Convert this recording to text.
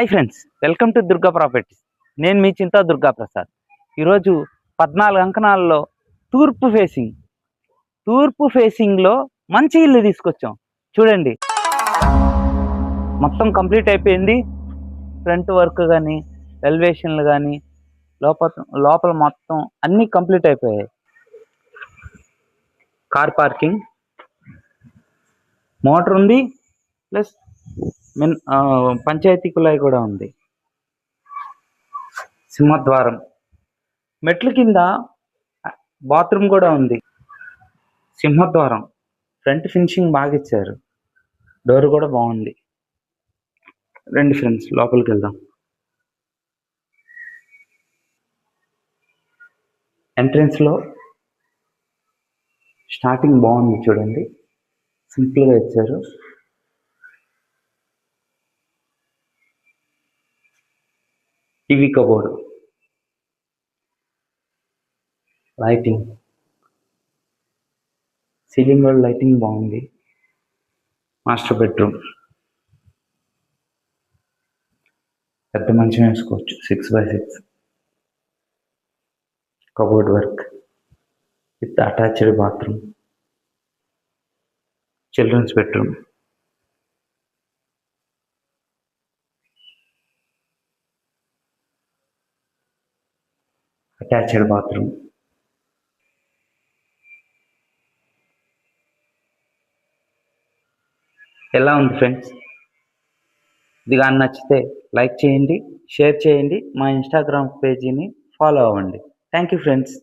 Hi friends, welcome to Durga properties. నేను మీ చింతా దుర్గా ప్రసాద్. ఈరోజు 14 అంకణాలలో తూర్పు ఫేసింగ్లో మంచి ఇల్లు తీసుకొచ్చాం. చూడండి, మొత్తం కంప్లీట్ అయిపోయింది. ఫ్రంట్ వర్క్ కానీ, ఎలివేషన్లు కానీ, లోపల మొత్తం అన్నీ కంప్లీట్ అయిపోయాయి. కార్ పార్కింగ్, మోటార్ ఉంది, ప్లస్ పంచాయతీ కుళాయి కూడా ఉంది. సింహద్వారం, మెట్ల కింద బాత్రూమ్ కూడా ఉంది. సింహద్వారం ఫ్రంట్ ఫినిషింగ్ బాగా ఇచ్చారు. డోర్ కూడా బాగుంది. రండి ఫ్రెండ్స్, లోపలికి వెళ్దాం. ఎంట్రన్స్లో స్టార్టింగ్ బాగుంది, చూడండి, సింపుల్గా ఇచ్చారు. టీవీ కబోర్డ్, లైటింగ్, సీలింగ్ కూడా లైటింగ్ బాగుంది. మాస్టర్ బెడ్రూమ్, పెద్ద మంచం వేసుకోవచ్చు, 6x6. Cupboard work with attached bathroom. Children's bedroom, attached bathroom. ఎలా ఉంది ఫ్రెండ్స్? ఇది కానీ నచ్చితే లైక్ చేయండి, షేర్ చేయండి, మా ఇన్స్టాగ్రామ్ పేజీని ఫాలో అవ్వండి. Thank you friends.